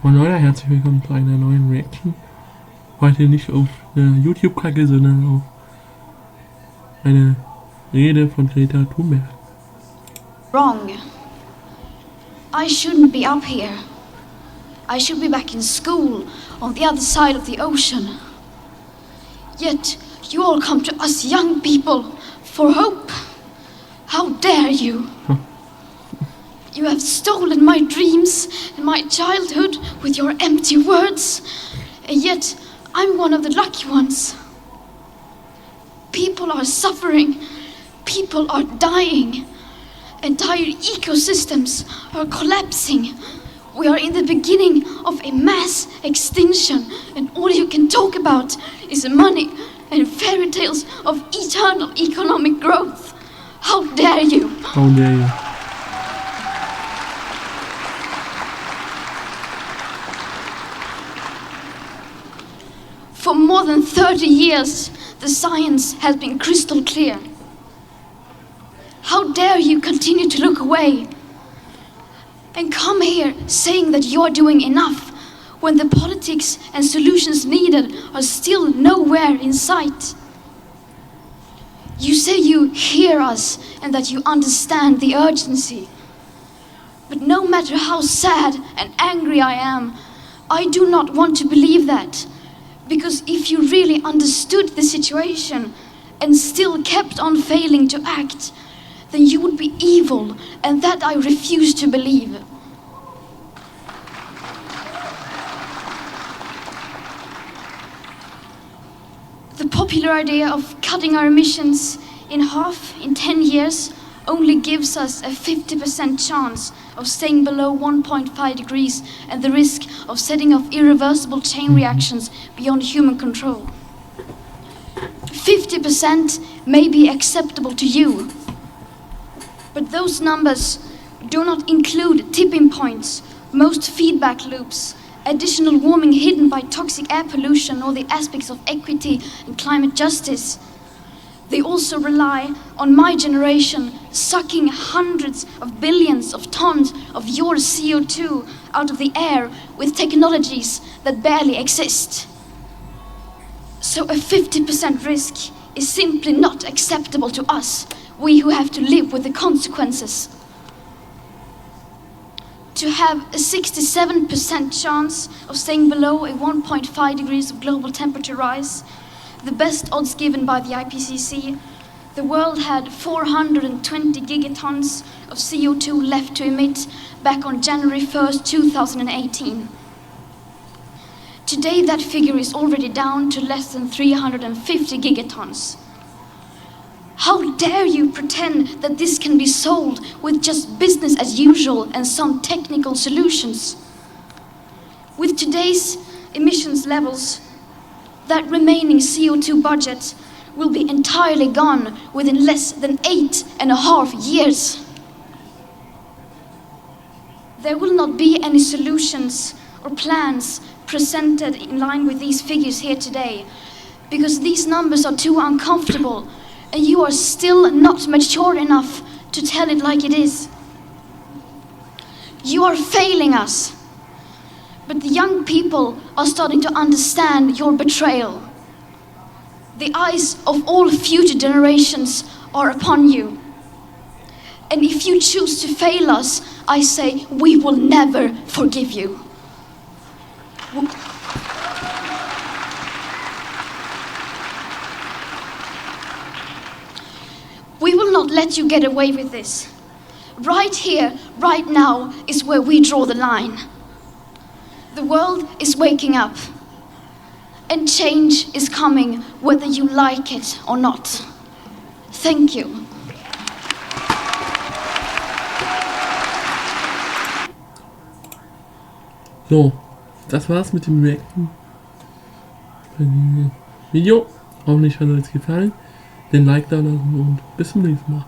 Moin Leute, herzlich willkommen zu einer neuen Reaction. Heute nicht auf eine YouTube-Kacke, sondern auf eine Rede von Greta Thunberg. Wrong. I shouldn't be up here. I should be back in school on the other side of the ocean. Yet you all come to us young people for hope. How dare you? You have stolen my dreams and my childhood with your empty words, and yet I'm one of the lucky ones. People are suffering, people are dying, entire ecosystems are collapsing. We are in the beginning of a mass extinction, and all you can talk about is money and fairy tales of eternal economic growth. How dare you? How dare you? For more than 30 years, the science has been crystal clear. How dare you continue to look away and come here saying that you're doing enough when the politics and solutions needed are still nowhere in sight? You say you hear us and that you understand the urgency. But no matter how sad and angry I am, I do not want to believe that. Because if you really understood the situation and still kept on failing to act, then you would be evil, and that I refuse to believe. The popular idea of cutting our emissions in half in 10 years only gives us a 50% chance of staying below 1.5 degrees and the risk of setting off irreversible chain reactions beyond human control. 50% may be acceptable to you, but those numbers do not include tipping points, most feedback loops, additional warming hidden by toxic air pollution, or the aspects of equity and climate justice. They also rely on my generation sucking hundreds of billions of tons of your CO2 out of the air with technologies that barely exist. So a 50% risk is simply not acceptable to us, we who have to live with the consequences. To have a 67% chance of staying below a 1.5 degrees of global temperature rise, the best odds given by the IPCC, the world had 420 gigatons of CO2 left to emit back on January 1st, 2018. Today that figure is already down to less than 350 gigatons. How dare you pretend that this can be solved with just business as usual and some technical solutions? With today's emissions levels, that remaining CO2 budget will be entirely gone within less than 8.5 years. There will not be any solutions or plans presented in line with these figures here today, because these numbers are too uncomfortable and you are still not mature enough to tell it like it is. You are failing us. But the young people are starting to understand your betrayal. The eyes of all future generations are upon you. And if you choose to fail us, I say we will never forgive you. We will not let you get away with this. Right here, right now, is where we draw the line. The world is waking up, and change is coming whether you like it or not. Thank you. So, das war's mit dem Reaction bei diesem Video. Hoffentlich hat euch gefallen. Den Like da lassen und bis zum nächsten Mal.